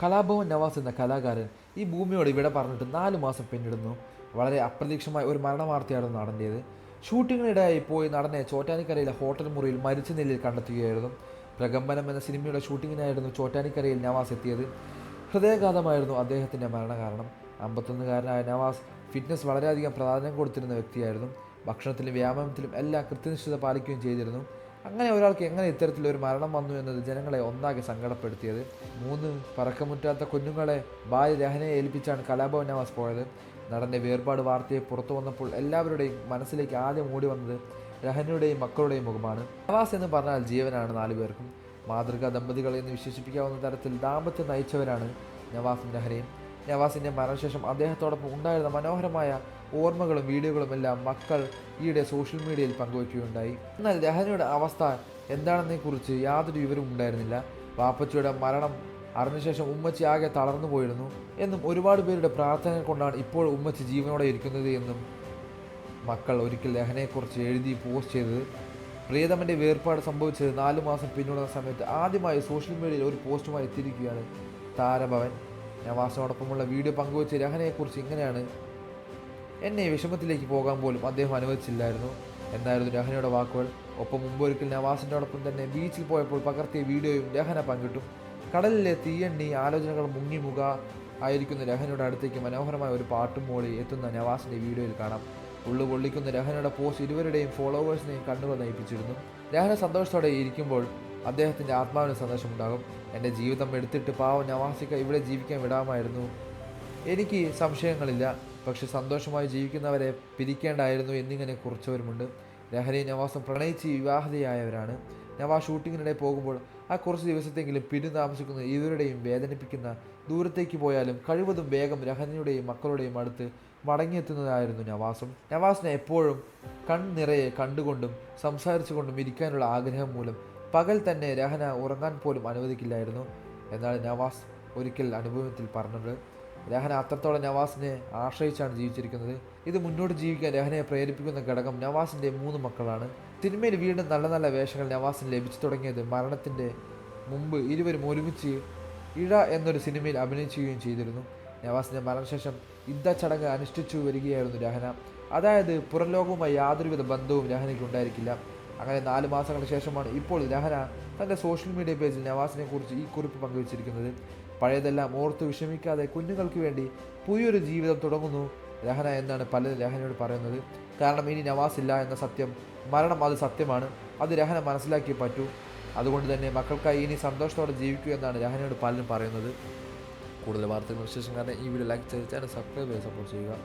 കലാഭവൻ നവാസ് എന്ന കലാകാരൻ ഈ ഭൂമിയോട് ഇവിടെ പറഞ്ഞിട്ട് 4 മാസം പിന്നിടുന്നു. വളരെ അപ്രതീക്ഷിതമായ ഒരു മരണവാർത്തയായിരുന്നു നടത്തിയത്. ഷൂട്ടിങ്ങിനിടെയായി പോയി നടനെ ചോറ്റാനിക്കരയിലെ ഹോട്ടൽ മുറിയിൽ മരിച്ച നിലയിൽ കണ്ടെത്തുകയായിരുന്നു. പ്രകമ്പനം എന്ന സിനിമയുടെ ഷൂട്ടിങ്ങിനായിരുന്നു ചോറ്റാനിക്കരയിൽ നവാസ് എത്തിയത്. ഹൃദയാഘാതമായിരുന്നു അദ്ദേഹത്തിൻ്റെ മരണകാരണം. 51കാരനായ നവാസ് ഫിറ്റ്നസ് വളരെയധികം പ്രാധാന്യം കൊടുത്തിരുന്ന വ്യക്തിയായിരുന്നു. ഭക്ഷണത്തിലും വ്യായാമത്തിലും എല്ലാം കൃത്യനിഷ്ഠത പാലിക്കുകയും ചെയ്തിരുന്നു. അങ്ങനെ ഒരാൾക്ക് എങ്ങനെ ഇത്തരത്തിലൊരു മരണം വന്നു എന്നത് ജനങ്ങളെ ഒന്നാകെ സങ്കടപ്പെടുത്തിയത്. 3 പറക്കമുറ്റാത്ത കുഞ്ഞുങ്ങളെ ഭാര്യ രഹനയെ ഏൽപ്പിച്ചാണ് കലാഭവൻ നവാസ് പോയത്. നടൻ്റെ വേർപാട് വാർത്തയെ പുറത്തു വന്നപ്പോൾ എല്ലാവരുടെയും മനസ്സിലേക്ക് ആദ്യം ഓടി വന്നത് രഹനയുടെയും മക്കളുടെയും മുഖമാണ്. നവാസ് എന്ന് പറഞ്ഞാൽ ജീവനാണ് 4 പേർക്കും. മാതൃകാ ദമ്പതികൾ എന്ന് വിശേഷിപ്പിക്കാവുന്ന തരത്തിൽ ദാമ്പത്യം നയിച്ചവരാണ് നവാസും രഹനയും. നവാസിൻ്റെ മരണശേഷം അദ്ദേഹത്തോടൊപ്പം ഉണ്ടായിരുന്ന മനോഹരമായ ഓർമ്മകളും വീഡിയോകളും എല്ലാം മക്കൾ ഈയിടെ സോഷ്യൽ മീഡിയയിൽ പങ്കുവയ്ക്കുകയുണ്ടായി. എന്നാൽ രഹനയുടെ അവസ്ഥ എന്താണെന്നതിനെക്കുറിച്ച് യാതൊരു വിവരവും ഉണ്ടായിരുന്നില്ല. വാപ്പച്ചിയുടെ മരണം അറിഞ്ഞ ശേഷം ഉമ്മച്ചി ആകെ തളർന്നു പോയിരുന്നു എന്നും ഒരുപാട് പേരുടെ പ്രാർത്ഥന കൊണ്ടാണ് ഇപ്പോൾ ഉമ്മച്ചി ജീവനോടെ ഇരിക്കുന്നത് എന്നും മക്കൾ ഒരിക്കൽ രഹനയെക്കുറിച്ച് എഴുതി പോസ്റ്റ് ചെയ്തത്. പ്രിയതമൻ്റെ വേർപാട് സംഭവിച്ചത് 4 മാസം പിന്നിടുന്ന സമയത്ത് ആദ്യമായി സോഷ്യൽ മീഡിയയിൽ ഒരു പോസ്റ്റുമായി എത്തിയിരിക്കുകയാണ് താരഭവൻ. നവാസിനോടൊപ്പമുള്ള വീഡിയോ പങ്കുവച്ച് രഹനയെക്കുറിച്ച് ഇങ്ങനെയാണ്: എന്നെ വിഷമത്തിലേക്ക് പോകാൻ പോലും അദ്ദേഹം അനുവദിച്ചില്ലായിരുന്നു എന്നായിരുന്നു രഹനയുടെ വാക്കുകൾ. ഒപ്പം മുമ്പൊരിക്കൽ നവാസിനോടൊപ്പം തന്നെ ബീച്ചിൽ പോയപ്പോൾ പകർത്തിയ വീഡിയോയും രഹന പങ്കിട്ടു. കടലിലെ തീയെണ്ണി ആലോചനകൾ മുങ്ങിമുക ആയിരിക്കുന്ന രഹനയുടെ അടുത്തേക്ക് മനോഹരമായ ഒരു പാട്ടും മോളി എത്തുന്ന നവാസിൻ്റെ വീഡിയോയിൽ കാണാം. ഉള്ളു പൊള്ളിക്കുന്ന രഹനയുടെ പോസ്റ്റ് ഇരുവരുടെയും ഫോളോവേഴ്സിനെയും കണ്ണുകൾ നയിപ്പിച്ചിരുന്നു. രഹന സന്തോഷത്തോടെ ഇരിക്കുമ്പോൾ അദ്ദേഹത്തിൻ്റെ ആത്മാവിന് സന്തോഷമുണ്ടാകും. എൻ്റെ ജീവിതം എടുത്തിട്ട് പാവം നവാസിക്ക ഇവിടെ ജീവിക്കാൻ വിടാമായിരുന്നു. എനിക്ക് സംശയങ്ങളില്ല, പക്ഷെ സന്തോഷമായി ജീവിക്കുന്നവരെ പിരിക്കേണ്ടായിരുന്നു എന്നിങ്ങനെ കുറിച്ചവരുമുണ്ട്. രഹനയും നവാസും പ്രണയിച്ച് വിവാഹിതയായവരാണ്. നവാസ് ഷൂട്ടിങ്ങിനിടെ പോകുമ്പോൾ ആ കുറച്ച് ദിവസത്തെങ്കിലും പിരിഞ്ഞു താമസിക്കുന്നത് ഇരുവരുടെയും വേദനിപ്പിക്കുന്ന. ദൂരത്തേക്ക് പോയാലും കഴിവതും വേഗം രഹനയുടെയും മക്കളുടെയും അടുത്ത് മടങ്ങിയെത്തുന്നതായിരുന്നു നവാസും. നവാസിനെ എപ്പോഴും കൺനിറയെ കണ്ടുകൊണ്ടും സംസാരിച്ചുകൊണ്ടും ഇരിക്കാനുള്ള ആഗ്രഹം മൂലം പകൽ തന്നെ രഹന ഉറങ്ങാൻ പോലും അനുവദിക്കില്ലായിരുന്നു എന്നാണ് നവാസ് ഒരിക്കൽ അനുഭവത്തിൽ പറഞ്ഞത്. രഹന അത്രത്തോളം നവാസിനെ ആശ്രയിച്ചാണ് ജീവിച്ചിരിക്കുന്നത്. ഇത് മുന്നോട്ട് ജീവിക്കാൻ രഹനയെ പ്രേരിപ്പിക്കുന്ന ഘടകം നവാസിൻ്റെ 3 മക്കളാണ്. സിനിമയിൽ വീണ്ടും നല്ല നല്ല വേഷങ്ങൾ നവാസിന് ലഭിച്ചു തുടങ്ങിയത് മരണത്തിൻ്റെ മുമ്പ് ഇരുവരും ഒരുമിച്ച് ഇഴ എന്നൊരു സിനിമയിൽ അഭിനയിക്കുകയും ചെയ്തിരുന്നു. നവാസിൻ്റെ മരണശേഷം യുദ്ധച്ചടങ്ങ് അനുഷ്ഠിച്ചു വരികയായിരുന്നു രഹന. അതായത് പുറം ലോകവുമായി യാതൊരുവിധ ബന്ധവും രഹനയ്ക്ക് ഉണ്ടായിരിക്കില്ല. അങ്ങനെ 4 മാസങ്ങൾക്ക് ശേഷമാണ് ഇപ്പോൾ രഹന തൻ്റെ സോഷ്യൽ മീഡിയ പേജിൽ നവാസിനെ കുറിച്ച് ഈ കുറിപ്പ് പങ്കുവച്ചിരിക്കുന്നത്. പഴയതെല്ലാം ഓർത്ത് വിഷമിക്കാതെ കുഞ്ഞുങ്ങൾക്ക് വേണ്ടി പുതിയൊരു ജീവിതം തുടങ്ങുന്നു രഹന എന്നാണ് പലരും രഹനയോട് പറയുന്നത്. കാരണം ഇനി നവാസ് ഇല്ല എന്ന സത്യം, മരണം അത് സത്യമാണ്. അത് രഹന മനസ്സിലാക്കിയേ പറ്റൂ. അതുകൊണ്ട് തന്നെ മക്കൾക്കായി ഇനി സന്തോഷത്തോടെ ജീവിക്കൂ എന്നാണ് രഹനയോട് പലരും പറയുന്നത്. കൂടുതൽ വാർത്തകളും വിശേഷങ്ങളും ഈ വീഡിയോ ലൈക്ക് ചെയ്ത് ചാനൽ സബ്സ്ക്രൈബ് ചെയ്ത് സപ്പോർട്ട് ചെയ്യുക.